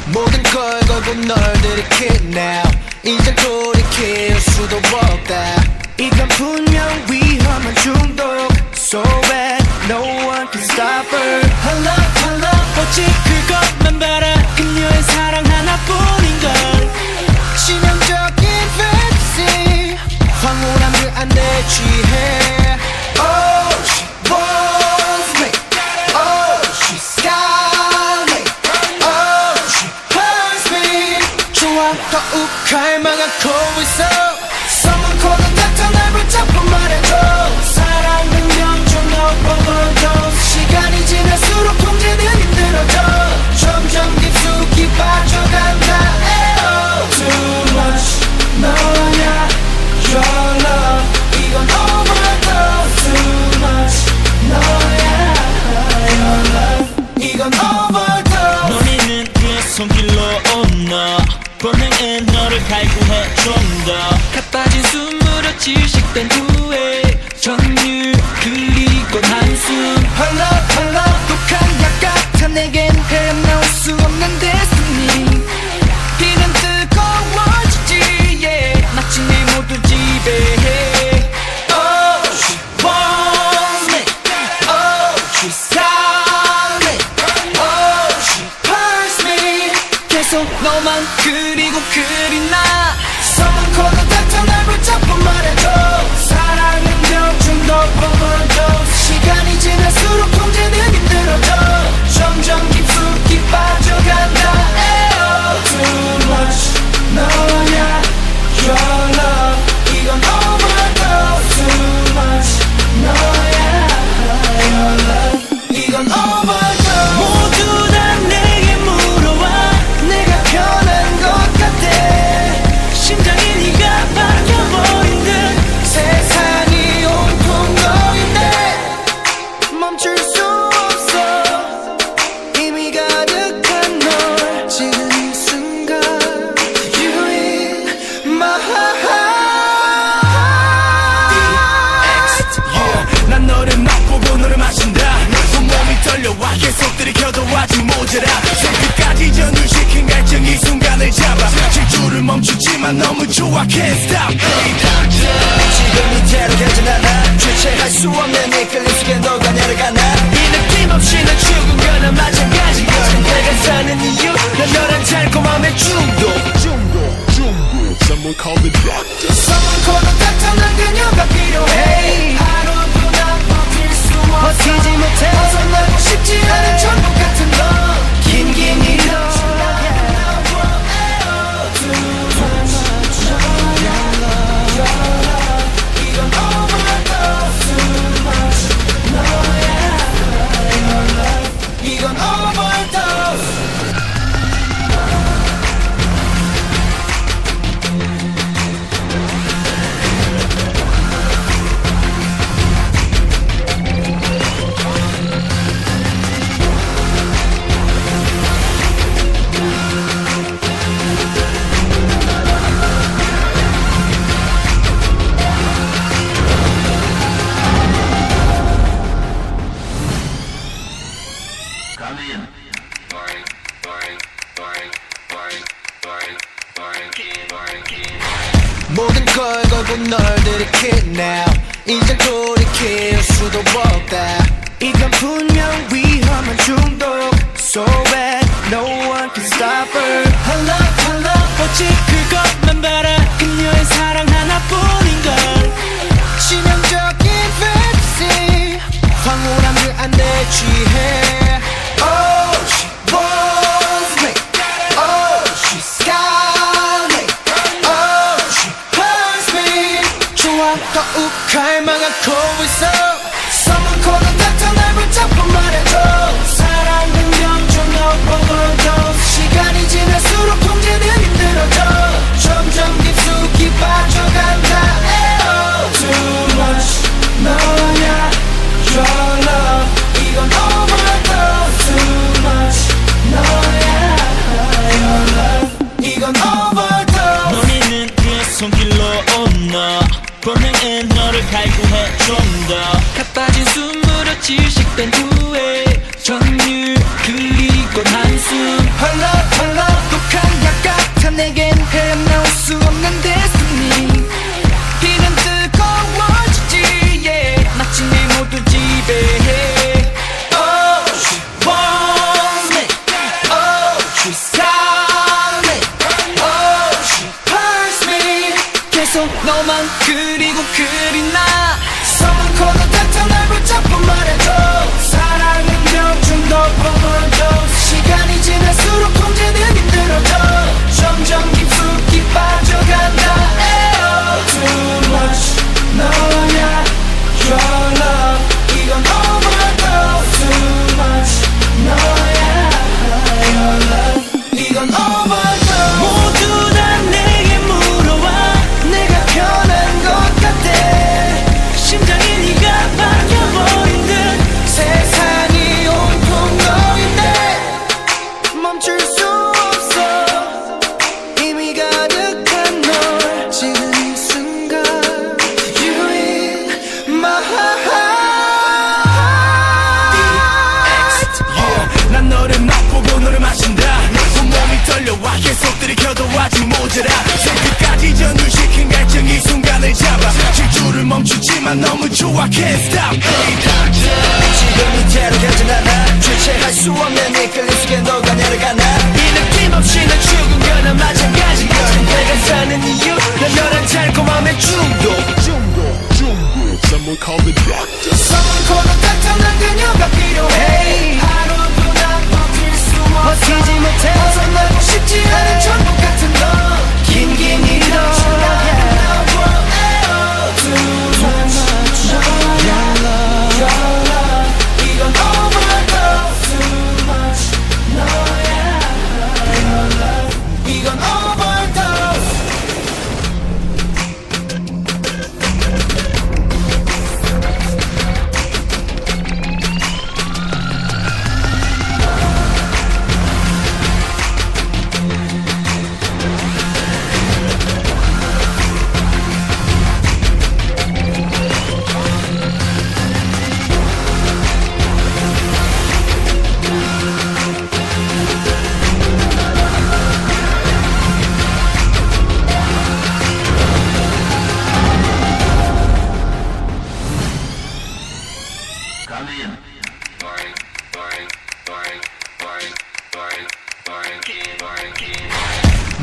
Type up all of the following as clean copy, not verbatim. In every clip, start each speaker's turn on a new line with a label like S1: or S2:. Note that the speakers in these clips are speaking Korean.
S1: 모든 걸 걸고 널 들이킬 now 이제 돌이킬 수도 없다. 이건 분명 위험한 중독. So bad, no one can stop her. Her love, her love, 오직 그것만 바라. 그녀의 사랑 하나뿐인걸. 치명적인 fantasy. 황홀함 그 안에 취해. Oh, she wants me. Oh, she's got me. Oh, she hurts me. 좋아, 더욱 갈망하고 있어. Someone call the doctor, 날 붙잡고 말해줘. 사랑은 명중 overdose. 시간이 지날수록 통제는 힘들어져. 점점 깊숙이 빠져간다. Oh, too much 너야 your love. 이건 overdose. Too much 너야 your love. 이건 overdose.
S2: 너희는 그의 손길로 온너 본능에 너를 갈구해 좀 더 가빠진 숨으로 질식된 후에 정률 그리고 한숨.
S1: Her love, her love. 독한 약 같아 내겐 헤어나올 수 없는 destiny. 비는 뜨거워지지 yeah. 마치 내 모두 지배해. Oh, she wants me. Oh, she's got me. Oh, she hurts me. 계속 너만 그리고 그리나. Someone call the doctor, 날 붙잡고 말해줘. 사랑은 병중독 overdose. 시간이 지날수록 통제는 힘들어져. 점점 깊숙이 빠져간다. Oh, too much 너야 your love. 이건 overdose. Too much 너야 your love. 이건 overdose.
S2: 모두 다 내게 물어와
S1: 내가 변한 것 같아.
S2: 심장이 네가 바뀌어버린 듯
S1: 세상이 온통 너인데 멈출 수 없어. 이미 가득한 널 지금 이 순간. You in my heart.
S3: Yeah, 난 너를 맛보고 너를 마신다. 온몸이 떨려와 계속 들이켜도 아직 모자라. 새끝까지 전율시킨 갈증 이 순간을 잡아. 질주를 멈추지만 너무 좋아 Can't stop.
S1: 지금 이대로 되진 않아. 주체할 수 없는 이끌림 속에 너가 내려가나.
S3: 이 느낌 없이 난 죽은 거나 마찬가지야. 내가 사는 이유 난 너란 달콤함의 중독. Someone call the doctor.
S1: Someone call the doctor. 난 그녀가 필요해. 하루도 난 버틸 수 없어. 버티지 못해. 벗어나고 싶지 않은 천국 같은 너. 긴긴 이런 이건 overdose. 모든 걸 걸고 널 들이킬 now 이제 돌이킬 수도 없다. 이건 분명 위험한 중독. So bad, no one can stop her. Her love, her love,
S2: 오직 그것만 바라. 그녀의 사랑 하나뿐인걸.
S1: 치명적인 fantasy. 황홀함 그 안에 취해. Oh, she wants me. Oh, she's got me. Oh, she hurts me. 좋아, 더욱 갈망하고 있어. Someone call the doctor, 날 붙잡고 말해줘. 사랑은 명중 overdose. 시간이 지날수록 통제는 힘들어져. 점점 깊숙이 빠져간다. Oh, too much 너야 your love. 이건 overdose. Too much 너야 your love. 이건 overdose.
S2: 너희는 그의 손길로 온너 본능에 너를 갈구해 좀 더 계속 너만 그리고 그리나
S1: 서문 코너 닥쳐 날 붙잡고 말해줘 사랑은 명중 overdose 시간이 지날수록 통제는 힘들어져 점점 깊숙이 빠져간다 에어 Too much 너야 Your love 이건 overdose Too much 너야 Your love 이건 overdose
S2: 모두 다 내게 물어와
S1: 내가 변한 것 같아
S2: 심장이 네가 바뀌어버린 듯
S1: 세상이 온통 너인데 멈출 수 없어 이미 가득한 널 지금 이 순간 You in my heart
S3: yeah, 난 너를 맛보고 너를 마신다 온몸이 떨려와 계속 들이켜도 아직 모자라 새끝까지 전율시킨 갈증 이 순간을 잡아 질주를 멈추지만 너무 좋아 Can't stop
S1: 지금 이대로 가진 않아 주체할 수 없는 이끌림 속에 너가 내려가나
S2: 이 느낌 없이 난 죽은 거나 마찬가지야 내가 사는 이유 난 너란 달콤함의 중독
S3: Someone call the doctor
S1: 서문 코너 닥쳐 난 그녀가 필요해 하루도 난 버틸 수 없어
S2: 버티지 못해
S1: 벗어나고 싶지 않은 천국 같은 너 긴긴 이런 Too much Your love 이건 overdose Too much 너야 Your love 이건 overdose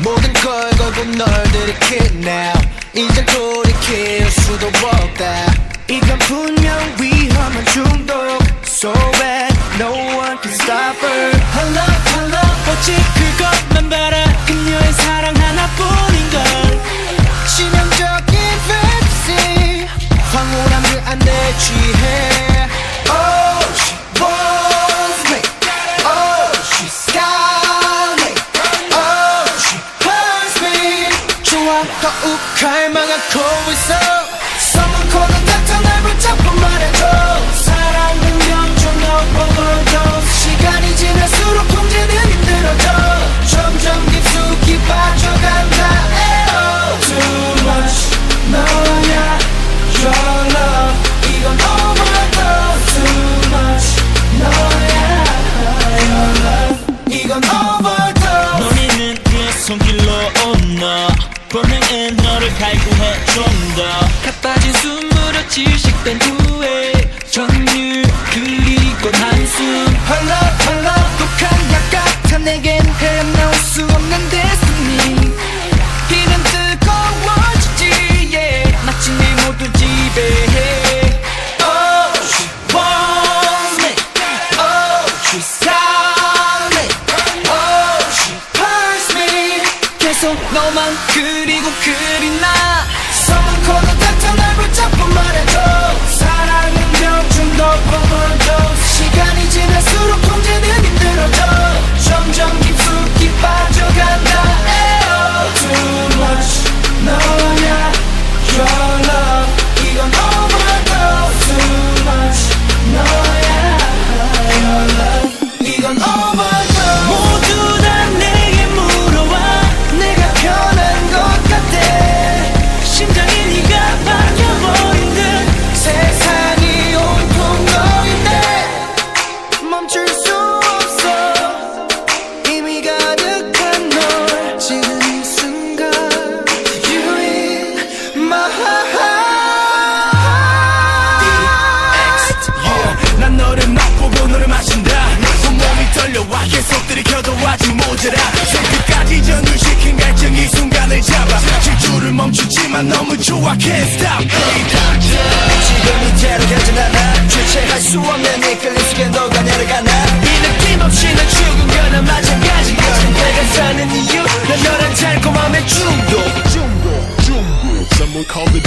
S1: 모든 걸 걸고 널 들이킬 now 이젠 돌이킬 수도 없다 이건 분명 위험한 중독 So bad no one can stop her Her love her love
S2: 오직 그것만 바라 그녀의 사랑 하나뿐인걸
S1: 치명적인 fantasy 황홀한 그 안에 취해 Oh she wants me Oh she's got me Oh she hurts me
S2: 좋아
S1: 더욱 갈망하고 있어 서문 코너 닥쳐 날 붙잡고 말해줘 사랑은 명중 overdose 시간이 지날수록 통제는 힘들어져 점점 깊숙이 빠져간다 에어 Too much 너야 Your love 이건 overdose Too much 너야 Your love 이건 overdose
S2: 너는 그 손길로 온너 본능은 너를 갈구해 좀 더 가빠진 숨으로 질식된 후에 전율 그리고 한숨
S1: Her love 독한 약 같아 내겐 헤어나올 수 없는 destiny
S2: 이는 뜨거워지지 yeah. 마치 내 모두 지배해
S1: Oh she wants me Oh she's got me Oh she hurts me
S2: 계속 너만 그리고 그리나
S1: 서문 코너 닥쳐 날 붙잡고 말해줘 사랑은 명중 overdose 시간이 지날수록 통제는 힘들어져 점점 깊숙이 빠져간다 에어 Too much 너야 Your love 이건 overdose Too much 너야 Your love 이건 overdose
S2: 모두 다 내게 물어와
S1: 내가 변한 것 같아
S2: 심장이 네가 바뀌어버린 듯
S1: 세상이 온통 너인데 멈출 수 없어 이미 가득한 널 지금 이 순간 You in my heart
S3: yeah, 난 너를 맛보고 너를 마신다 온몸이 떨려와 계속 들이켜도 아직 모자라 새끝까지 전율시킨 갈증 이 순간을 잡아 질주를 멈추지만 너무 좋아 can't stop
S2: 지금 이대로 가진 않아 주체할 수 없는 이끌림 속에 너가 내려가나 이 느낌 없이 난 죽은 거나 마찬가지야 내가 사는 이유 난 너란 달콤함의 중독
S3: Someone call the